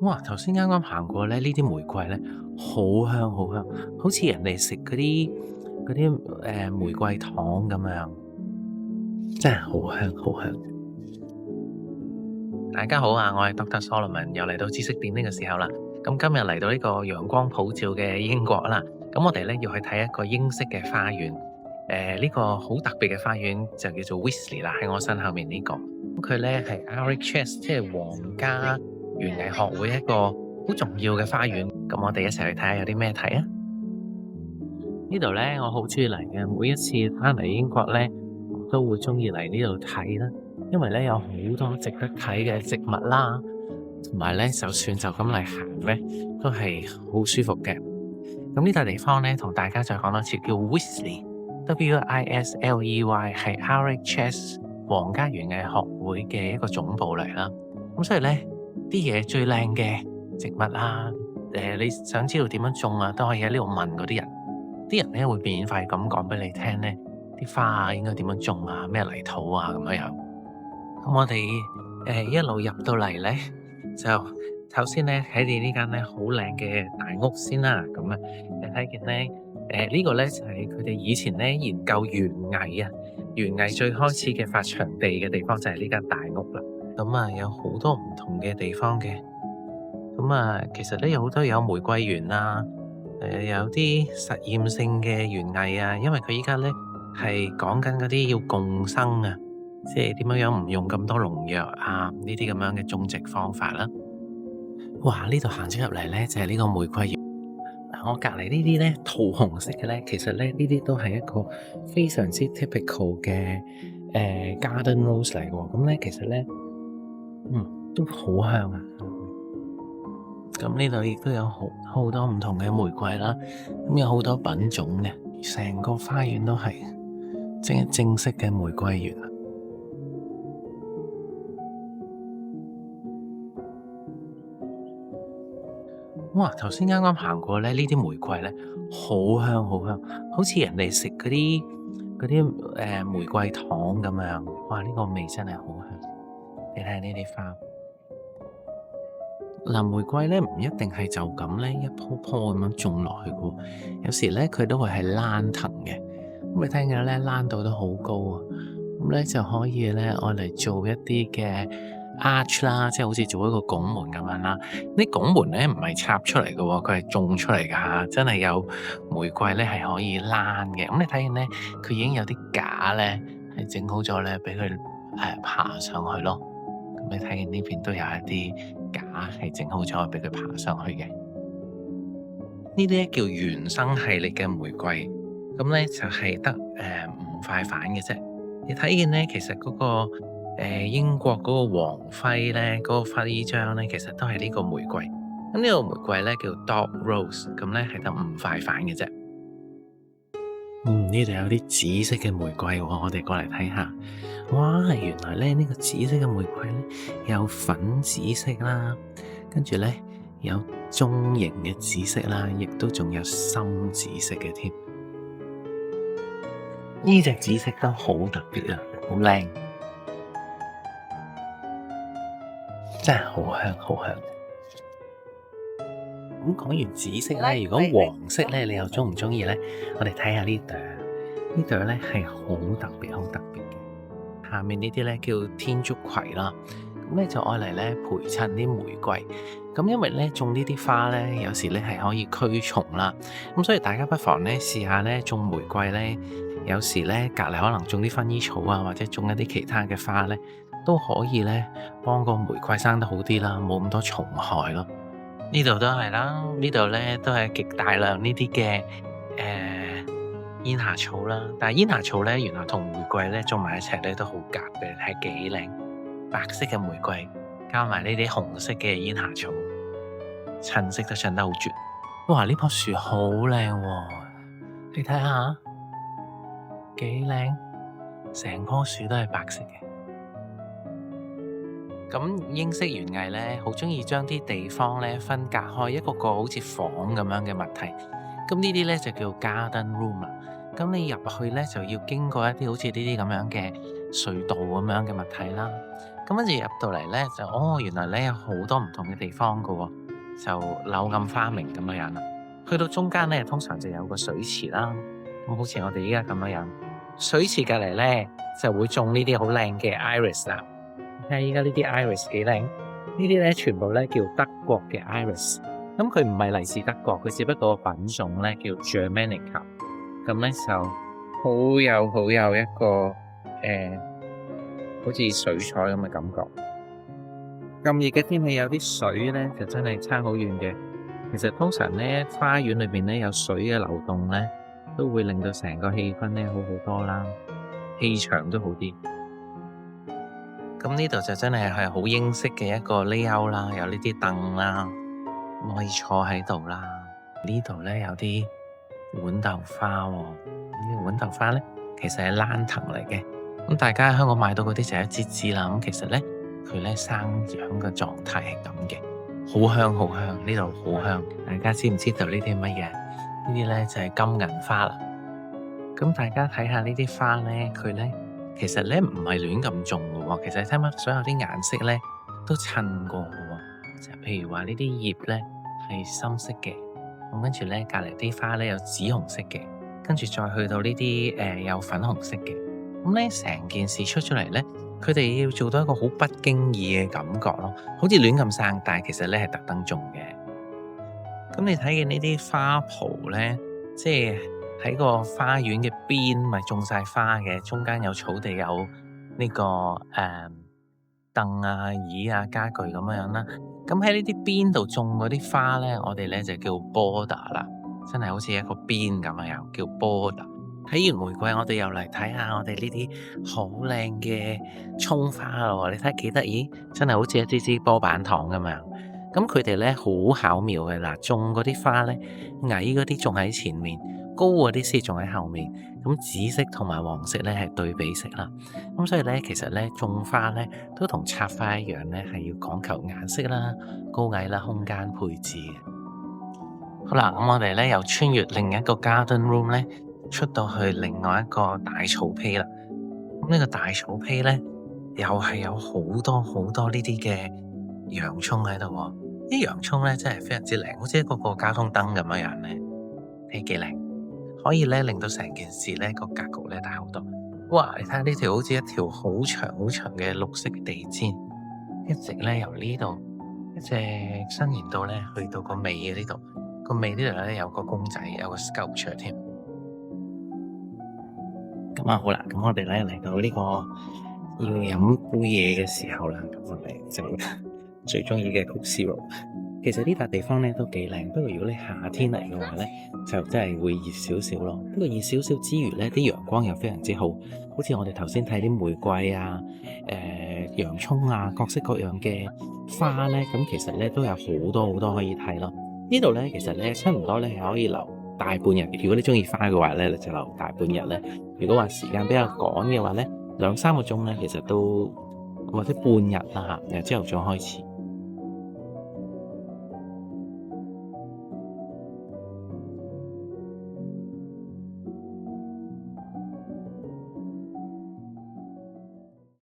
哇！頭先啱啱行過咧，呢啲玫瑰咧好香好香，好似人哋食嗰啲玫瑰糖咁樣，真係好香好香。大家好啊，我係 Dr. Solomon，又嚟到知識點呢個時候啦。咁今日嚟到呢個陽光普照嘅英國啦，咁我哋咧要去睇一個英式嘅花園。呢個好特別嘅花園就叫做 Wisley 啦，喺我身後面呢個。咁佢咧係 RHS，即係皇家園藝學會一個好重要嘅花園。咁我哋一齊去睇下有啲咩睇啊！呢度咧我好中意嚟嘅，每一次翻嚟英國咧，我都會中意嚟呢度睇啦。因為咧有好多值得睇嘅植物啦，同埋咧就算就咁嚟行咧，都係好舒服嘅。咁呢笪地方咧，同大家再講多次，叫 Wisley，W-I-S-L-E-Y，係 RHS 皇家園藝學會嘅一個總部嚟啦。咁所以咧，啲嘢最靚嘅植物啊，你想知道點樣種啊，都可以喺呢度問嗰啲人。啲人咧會免費咁講俾你聽咧，啲花啊應該點樣種啊，咩泥土啊咁樣。咁我哋一路入到嚟咧，就首先咧睇見呢間咧好靚嘅大屋先啦。咁啊，你睇見咧呢個咧就係佢哋以前咧研究園藝啊，園藝最開始嘅發祥地嘅地方就係呢間大屋啦。咁啊有好多唔同嘅地方嘅。咁啊其實咧有好多有玫瑰園啊，有啲實驗性嘅園藝啊，因為佢依家咧係講緊嗰啲要共生啊。即係點樣唔用咁多農藥啊？呢啲咁樣嘅種植方法啦。哇！呢度行咗入嚟咧，就係呢個玫瑰園。我隔離呢啲咧桃紅色嘅咧，其實咧呢啲都係一個非常之 typical 嘅garden rose 嚟喎。咁咧其實咧，都好香啊。咁呢度亦都有好多唔同嘅玫瑰啦。咁有好多品種嘅，成個花園都係正式嘅玫瑰園。哇！頭先啱啱行過咧，呢啲玫瑰咧好香好香，好似人哋食嗰啲玫瑰糖咁樣。哇！呢個味真係好香。你睇下呢啲花，嗱，玫瑰咧唔一定係就咁咧一樖樖咁樣種落去嘅，有時咧佢都會係躝藤嘅。咁你聽見咧躝到都好高啊！咁咧就可以咧愛嚟做一啲嘅arch 啦，即係好似做一個拱門咁樣啦。啲拱門咧唔係插出嚟嘅喎，佢係種出嚟㗎嚇，真係有玫瑰咧係可以躝嘅。咁你睇見咧，佢已經有啲架咧係整好咗咧，俾佢爬上去咯。咁你睇見呢邊都有一啲架係整好咗俾佢爬上去嘅。呢啲咧叫原生系列嘅玫瑰，咁咧就係得5塊瓣嘅啫。你睇見咧，其實嗰個英國嗰個王徽咧，嗰個徽章咧，其實都係呢個玫瑰。咁呢個玫瑰咧叫 Dog Rose，咁咧係得5塊瓣嘅啫。呢度有啲紫色嘅玫瑰喎，我哋過嚟睇下。哇，原來咧呢個紫色嘅玫瑰咧有粉紫色啦，跟住咧有中型嘅紫色啦，亦都仲有深紫色嘅添。呢隻紫色都好特別啊，好靚，真係好香好香。咁講完紫色咧，如果黃色咧，你又中唔中意咧？我哋睇下呢朵，呢朵咧係好特別好特別嘅。下面呢啲咧叫天竺葵啦，咁咧就愛嚟咧陪襯啲玫瑰。咁因為咧種呢啲花咧，有時咧係可以驅蟲啦，咁所以大家不妨咧試下咧種玫瑰咧。有時咧隔離可能種啲薰衣草啊，或者種一啲其他嘅花咧，都可以咧幫個玫瑰生得好啲啦，冇咁多蟲害咯。呢度都係啦，呢度咧都係極大量呢啲嘅煙霞草啦。但係煙霞草咧原來同玫瑰咧種埋一齊咧都好夾嘅，係幾靚。白色嘅玫瑰加埋呢啲紅色嘅煙霞草，襯色都襯得好絕。哇！呢棵樹好靚喎，你睇下。幾靚，成棵樹都係白色嘅。咁英式園藝咧，好中意將啲地方咧分隔開，一個個好似房咁樣嘅物體。咁呢啲咧就叫 garden room 啦。咁你入去咧就要經過一啲好似呢啲咁樣嘅隧道咁樣嘅物體啦。咁跟住入到嚟咧，原來咧有好多唔同嘅地方㗎喎，就柳暗花明咁樣啦。去到中間咧，通常就有個水池啦。咁好似我哋依家咁樣，水池隔離咧就會種呢啲好靚嘅 iris 啦。睇下依家呢啲 iris 幾靚，呢啲咧全部咧叫德國嘅 iris。咁佢唔係嚟自德國，佢只不過個品種咧叫 Germanica。咁咧就好有一個好似水彩咁嘅感覺。咁熱嘅天氣有啲水咧，就真係差好遠嘅。其實通常咧，花園裏邊咧有水嘅流動咧，都會令到成個氣氛咧好好多啦，氣場都好啲。咁呢度就真係好英式嘅一個 layout 啦，有呢啲凳啦，可以坐喺度啦。呢度咧有啲豌豆花喎，呢啲豌豆花咧其實係蘭藤嚟嘅。咁大家喺香港買到嗰啲就一支支啦。咁其實咧佢咧生長嘅狀態係咁嘅，好香好香，呢度好香。大家知唔知道呢啲係乜嘢？呢啲咧就係金銀花啦。咁大家睇下呢啲花咧，佢咧其實咧唔係亂咁種嘅喎。其實睇乜所有啲顏色咧都襯過嘅喎。就譬如話呢啲葉咧係深色嘅，咁跟住咧隔離啲花咧有紫紅色嘅，跟住再去到呢啲有粉紅色嘅。咁咧成件事出咗嚟咧，佢哋要做到一個好不經意嘅感覺咯，好似亂咁生，但係其實咧係特登種嘅。咁你睇見呢啲花圃咧，即係喺個花園嘅邊咪種晒花嘅，中間有草地，有呢個凳啊、椅啊、家具咁樣啦。咁喺呢啲邊度種嗰啲花咧，我哋咧就叫 border 啦，真係好似一個邊咁樣，叫 border。睇完玫瑰，我哋又嚟睇下我哋呢啲好靚嘅蔥花咯。你睇幾得意，真係好似一支支波板糖咁樣。咁佢哋咧好巧妙嘅，嗱，種嗰啲花咧，矮嗰啲種喺前面，高嗰啲先種喺後面。咁紫色同埋黃色咧係對比色啦。咁所以咧，其實咧種花咧都同插花一樣咧，係要講求顏色啦、高矮啦、空間配置嘅。好啦，咁我哋咧又穿越另一個 garden room 咧，出到去另外一個大草坯啦。咁呢個大草坯咧，又係有好多呢啲嘅洋葱喺度喎。啲洋葱咧真係非常之靚，好似一個交通燈咁樣咧，睇幾靚，可以咧令到成件事咧個格局咧大好多。哇！你睇下呢條好似一條好長嘅綠色地氈，一直咧由呢度一直伸延到咧去到個尾嘅呢度，個尾呢度咧有個公仔，有個 sculpture 添。咁好啦，咁我哋咧嚟到呢個要飲杯嘢嘅時候啦，咁我哋就最中意嘅 Coke Zero。其實呢笪地方咧都幾靚，不過如果你夏天嚟嘅話咧，就真係會熱少少咯。不過熱少少之餘咧，啲陽光又非常之好，好似我哋頭先睇啲玫瑰啊、洋葱啊，各式各樣嘅花咧，咁其實咧都有好多可以睇咯。呢度咧其實咧差唔多咧係可以留大半日。如果你中意花嘅話咧，你就留大半日咧。如果話時間比較趕嘅話咧，2-3個鐘咧，其實都或者半日啦嚇，由朝頭早開始。